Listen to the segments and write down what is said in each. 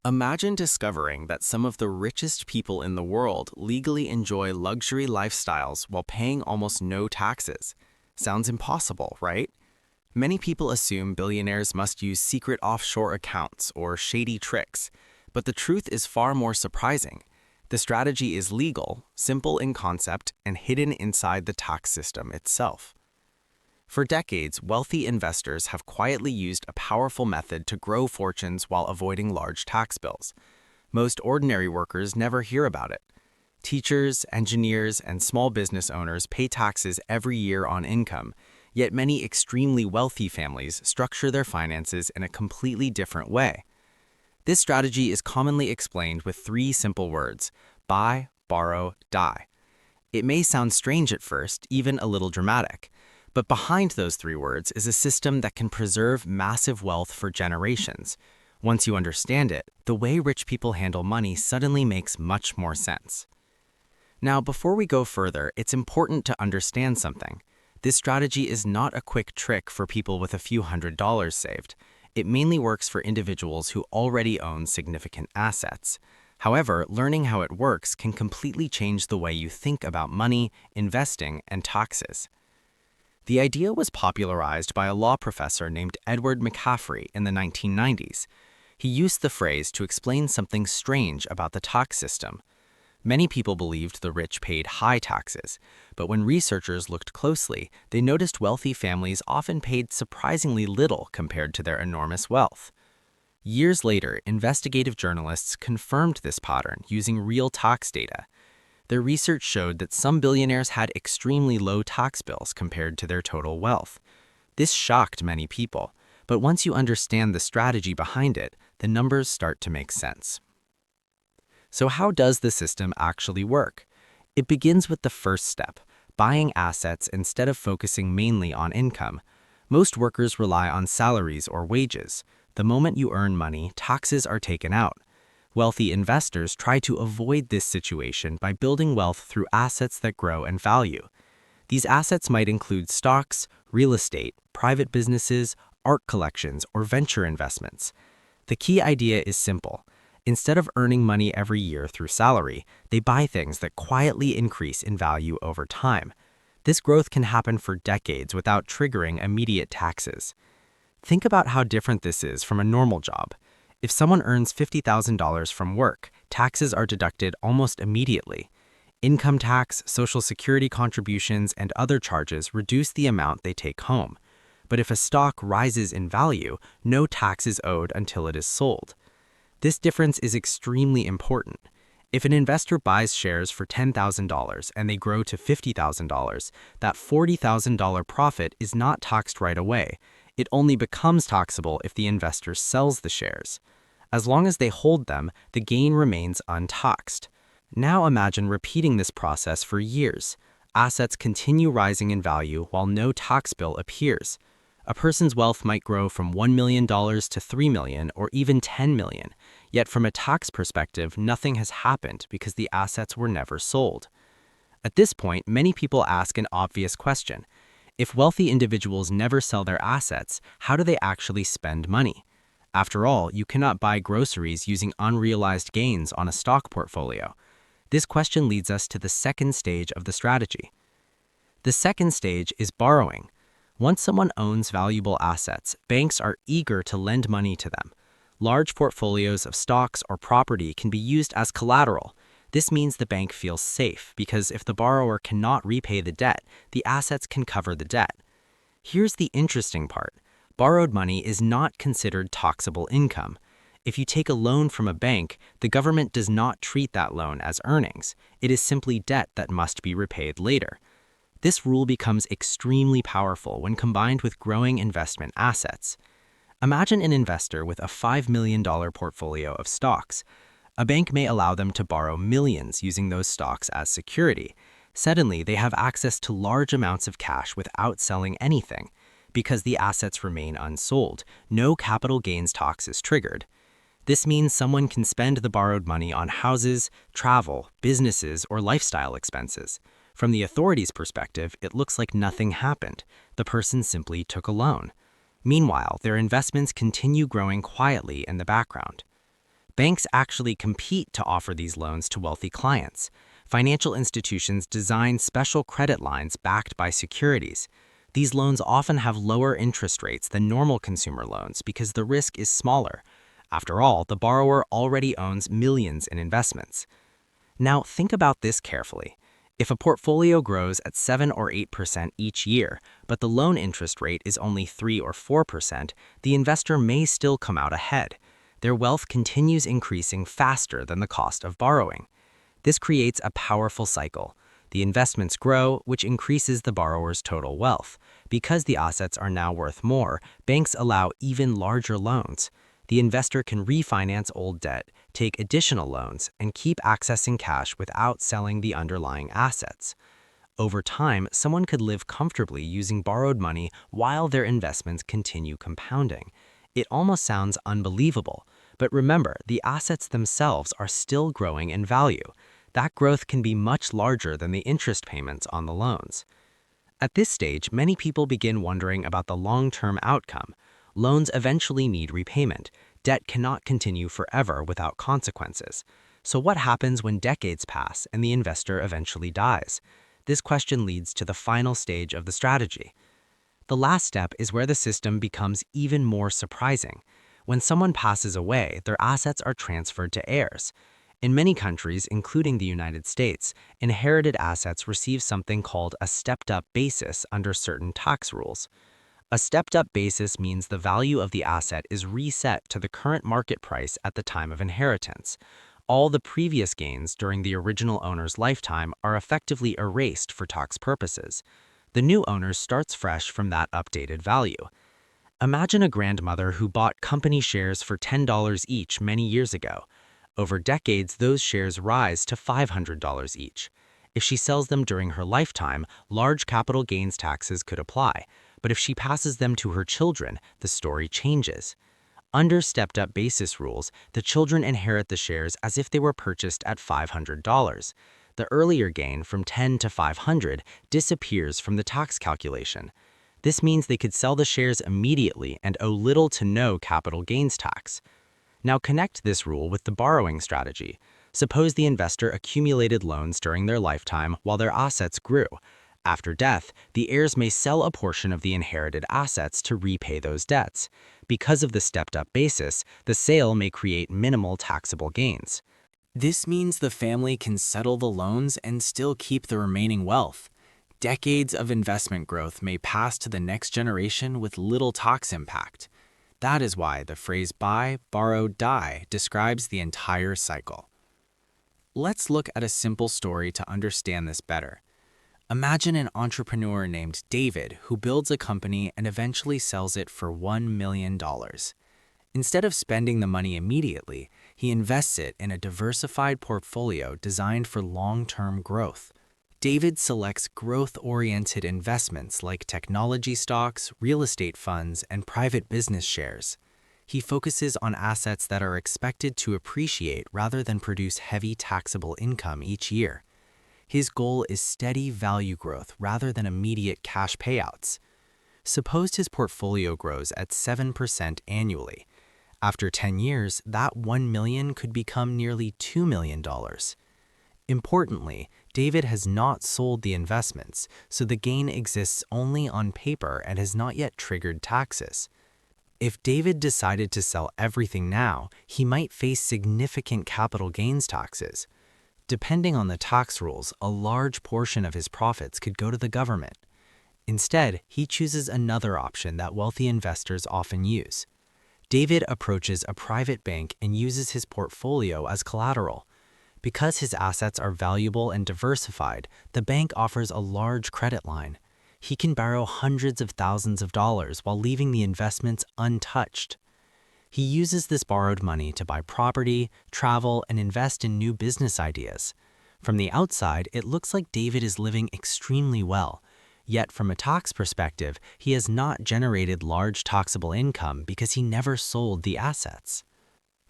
Imagine discovering that some of the richest people in the world legally enjoy luxury lifestyles while paying almost no taxes. Sounds impossible, right? Many people assume billionaires must use secret offshore accounts or shady tricks, but the truth is far more surprising. The strategy is legal, simple in concept, and hidden inside the tax system itself. For decades, wealthy investors have quietly used a powerful method to grow fortunes while avoiding large tax bills. Most ordinary workers never hear about it. Teachers, engineers, and small business owners pay taxes every year on income, yet many extremely wealthy families structure their finances in a completely different way. This strategy is commonly explained with three simple words: buy, borrow, die. It may sound strange at first, even a little dramatic. But behind those three words is a system that can preserve massive wealth for generations. Once you understand it, the way rich people handle money suddenly makes much more sense. Now, before we go further, it's important to understand something. This strategy is not a quick trick for people with a few $100s saved. It mainly works for individuals who already own significant assets. However, learning how it works can completely change the way you think about money, investing, and taxes. The idea was popularized by a law professor named Edward McCaffrey in the 1990s. He used the phrase to explain something strange about the tax system. Many people believed the rich paid high taxes, but when researchers looked closely, they noticed wealthy families often paid surprisingly little compared to their enormous wealth. Years later, investigative journalists confirmed this pattern using real tax data. Their research showed that some billionaires had extremely low tax bills compared to their total wealth. This shocked many people, but once you understand the strategy behind it, the numbers start to make sense. So how does the system actually work? It begins with the first step: buying assets instead of focusing mainly on income. Most workers rely on salaries or wages. The moment you earn money, taxes are taken out. Wealthy investors try to avoid this situation by building wealth through assets that grow in value. These assets might include stocks, real estate, private businesses, art collections, or venture investments. The key idea is simple. Instead of earning money every year through salary, they buy things that quietly increase in value over time. This growth can happen for decades without triggering immediate taxes. Think about how different this is from a normal job. If someone earns $50,000 from work, taxes are deducted almost immediately. Income tax, Social Security contributions, and other charges reduce the amount they take home. But if a stock rises in value, no tax is owed until it is sold. This difference is extremely important. If an investor buys shares for $10,000 and they grow to $50,000, that $40,000 profit is not taxed right away. It only becomes taxable if the investor sells the shares. As long as they hold them, the gain remains untaxed. Now imagine repeating this process for years. Assets continue rising in value while no tax bill appears. A person's wealth might grow from $1 million to $3 million or even $10 million, yet from a tax perspective, nothing has happened because the assets were never sold. At this point, many people ask an obvious question. If wealthy individuals never sell their assets, how do they actually spend money? After all, you cannot buy groceries using unrealized gains on a stock portfolio. This question leads us to the second stage of the strategy. The second stage is borrowing. Once someone owns valuable assets, banks are eager to lend money to them. Large portfolios of stocks or property can be used as collateral. This means the bank feels safe because if the borrower cannot repay the debt, the assets can cover the debt. Here's the interesting part. Borrowed money is not considered taxable income. If you take a loan from a bank, the government does not treat that loan as earnings. It is simply debt that must be repaid later. This rule becomes extremely powerful when combined with growing investment assets. Imagine an investor with a $5 million portfolio of stocks. A bank may allow them to borrow millions using those stocks as security. Suddenly, they have access to large amounts of cash without selling anything. Because the assets remain unsold, no capital gains tax is triggered. This means someone can spend the borrowed money on houses, travel, businesses, or lifestyle expenses. From the authorities' perspective, it looks like nothing happened. The person simply took a loan. Meanwhile, their investments continue growing quietly in the background. Banks actually compete to offer these loans to wealthy clients. Financial institutions design special credit lines backed by securities. These loans often have lower interest rates than normal consumer loans because the risk is smaller. After all, the borrower already owns millions in investments. Now, think about this carefully. If a portfolio grows at 7 or 8% each year, but the loan interest rate is only 3 or 4%, the investor may still come out ahead. Their wealth continues increasing faster than the cost of borrowing. This creates a powerful cycle. The investments grow, which increases the borrower's total wealth. Because the assets are now worth more, banks allow even larger loans. The investor can refinance old debt, take additional loans, and keep accessing cash without selling the underlying assets. Over time, someone could live comfortably using borrowed money while their investments continue compounding. It almost sounds unbelievable, but remember, the assets themselves are still growing in value. That growth can be much larger than the interest payments on the loans. At this stage, many people begin wondering about the long-term outcome. Loans eventually need repayment. Debt cannot continue forever without consequences. So what happens when decades pass and the investor eventually dies? This question leads to the final stage of the strategy. The last step is where the system becomes even more surprising. When someone passes away, their assets are transferred to heirs. In many countries, including the United States, inherited assets receive something called a stepped-up basis under certain tax rules. A stepped-up basis means the value of the asset is reset to the current market price at the time of inheritance. All the previous gains during the original owner's lifetime are effectively erased for tax purposes. The new owner starts fresh from that updated value. Imagine a grandmother who bought company shares for $10 each many years ago. Over decades, those shares rise to $500 each. If she sells them during her lifetime, large capital gains taxes could apply. But if she passes them to her children, the story changes. Under stepped-up basis rules, the children inherit the shares as if they were purchased at $500. The earlier gain from 10 to 500 disappears from the tax calculation. This means they could sell the shares immediately and owe little to no capital gains tax. Now connect this rule with the borrowing strategy. Suppose the investor accumulated loans during their lifetime while their assets grew. After death, the heirs may sell a portion of the inherited assets to repay those debts. Because of the stepped-up basis, the sale may create minimal taxable gains. This means the family can settle the loans and still keep the remaining wealth. Decades of investment growth may pass to the next generation with little tax impact. That is why the phrase buy, borrow, die describes the entire cycle. Let's look at a simple story to understand this better. Imagine an entrepreneur named David who builds a company and eventually sells it for $1 million. Instead of spending the money immediately, he invests it in a diversified portfolio designed for long-term growth. David selects growth-oriented investments like technology stocks, real estate funds, and private business shares. He focuses on assets that are expected to appreciate rather than produce heavy taxable income each year. His goal is steady value growth rather than immediate cash payouts. Suppose his portfolio grows at 7% annually. After 10 years, that $1 million could become nearly $2 million. Importantly, David has not sold the investments, so the gain exists only on paper and has not yet triggered taxes. If David decided to sell everything now, he might face significant capital gains taxes. Depending on the tax rules, a large portion of his profits could go to the government. Instead, he chooses another option that wealthy investors often use. David approaches a private bank and uses his portfolio as collateral. Because his assets are valuable and diversified, the bank offers a large credit line. He can borrow hundreds of thousands of dollars while leaving the investments untouched. He uses this borrowed money to buy property, travel, and invest in new business ideas. From the outside, it looks like David is living extremely well. Yet from a tax perspective, he has not generated large taxable income because he never sold the assets.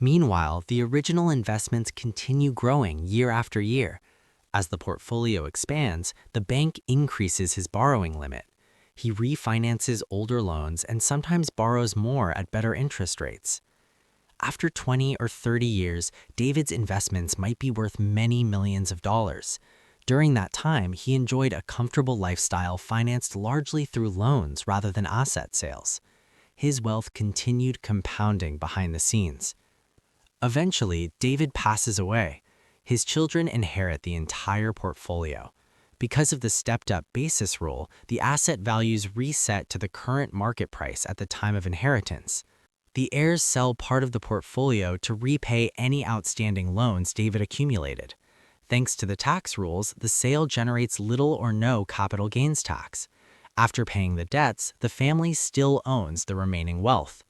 Meanwhile, the original investments continue growing year after year. As the portfolio expands, the bank increases his borrowing limit. He refinances older loans and sometimes borrows more at better interest rates. After 20 or 30 years, David's investments might be worth many millions of dollars. During that time, he enjoyed a comfortable lifestyle financed largely through loans rather than asset sales. His wealth continued compounding behind the scenes. Eventually, David passes away. His children inherit the entire portfolio. Because of the stepped-up basis rule, the asset values reset to the current market price at the time of inheritance. The heirs sell part of the portfolio to repay any outstanding loans David accumulated. Thanks to the tax rules, the sale generates little or no capital gains tax. After paying the debts, the family still owns the remaining wealth.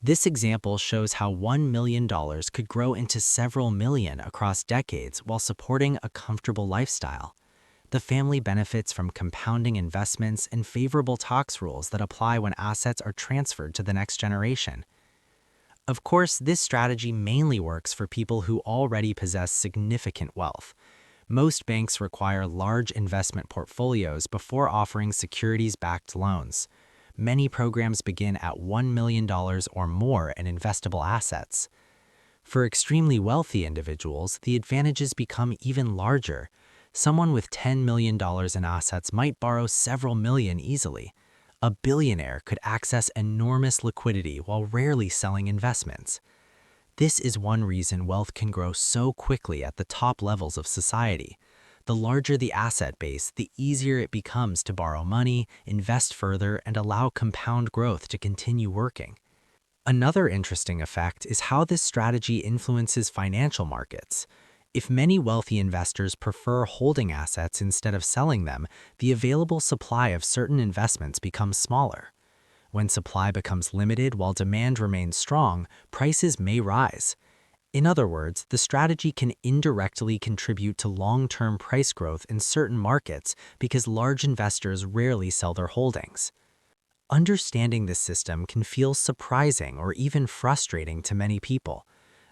This example shows how $1 million could grow into several million across decades while supporting a comfortable lifestyle. The family benefits from compounding investments and favorable tax rules that apply when assets are transferred to the next generation. Of course, this strategy mainly works for people who already possess significant wealth. Most banks require large investment portfolios before offering securities-backed loans. Many programs begin at $1 million or more in investable assets. For extremely wealthy individuals, the advantages become even larger. Someone with $10 million in assets might borrow several million easily. A billionaire could access enormous liquidity while rarely selling investments. This is one reason wealth can grow so quickly at the top levels of society. The larger the asset base, the easier it becomes to borrow money, invest further, and allow compound growth to continue working. Another interesting effect is how this strategy influences financial markets. If many wealthy investors prefer holding assets instead of selling them, the available supply of certain investments becomes smaller. When supply becomes limited while demand remains strong, prices may rise. In other words, the strategy can indirectly contribute to long-term price growth in certain markets because large investors rarely sell their holdings. Understanding this system can feel surprising or even frustrating to many people.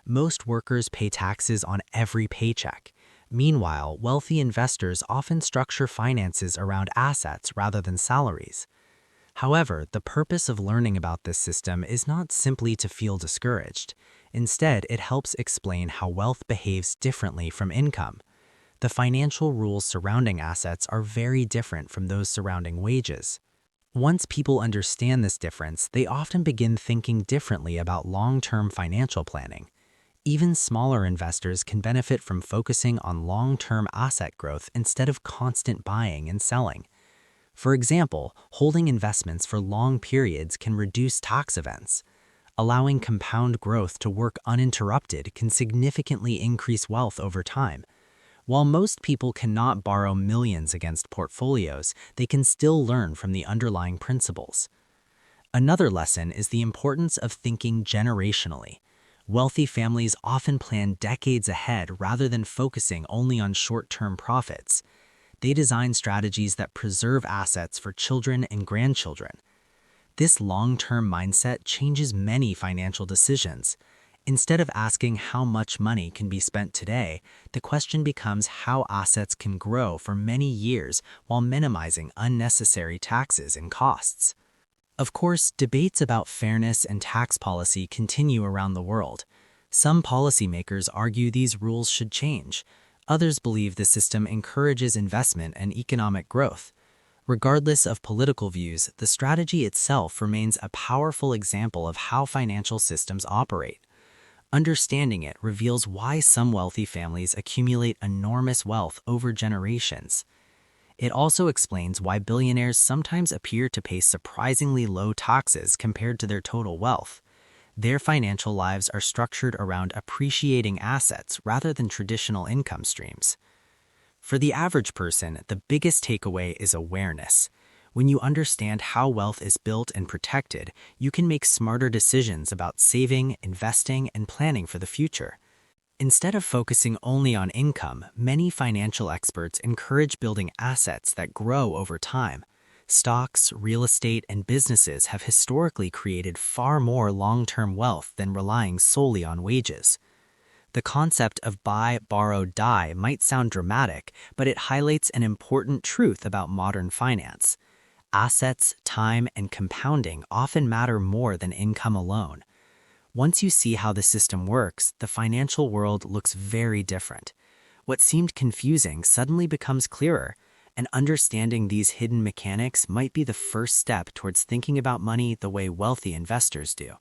Most workers pay taxes on every paycheck. Meanwhile, wealthy investors often structure finances around assets rather than salaries. However, the purpose of learning about this system is not simply to feel discouraged. Instead, it helps explain how wealth behaves differently from income. The financial rules surrounding assets are very different from those surrounding wages. Once people understand this difference, they often begin thinking differently about long-term financial planning. Even smaller investors can benefit from focusing on long-term asset growth instead of constant buying and selling. For example, holding investments for long periods can reduce tax events. Allowing compound growth to work uninterrupted can significantly increase wealth over time. While most people cannot borrow millions against portfolios, they can still learn from the underlying principles. Another lesson is the importance of thinking generationally. Wealthy families often plan decades ahead rather than focusing only on short-term profits. They design strategies that preserve assets for children and grandchildren. This long-term mindset changes many financial decisions. Instead of asking how much money can be spent today, the question becomes how assets can grow for many years while minimizing unnecessary taxes and costs. Of course, debates about fairness and tax policy continue around the world. Some policymakers argue these rules should change. Others believe the system encourages investment and economic growth. Regardless of political views, the strategy itself remains a powerful example of how financial systems operate. Understanding it reveals why some wealthy families accumulate enormous wealth over generations. It also explains why billionaires sometimes appear to pay surprisingly low taxes compared to their total wealth. Their financial lives are structured around appreciating assets rather than traditional income streams. For the average person, the biggest takeaway is awareness. When you understand how wealth is built and protected, you can make smarter decisions about saving, investing, and planning for the future. Instead of focusing only on income, many financial experts encourage building assets that grow over time. Stocks, real estate, and businesses have historically created far more long-term wealth than relying solely on wages. The concept of buy, borrow, die might sound dramatic, but it highlights an important truth about modern finance. Assets, time, and compounding often matter more than income alone. Once you see how the system works, the financial world looks very different. What seemed confusing suddenly becomes clearer, and understanding these hidden mechanics might be the first step towards thinking about money the way wealthy investors do.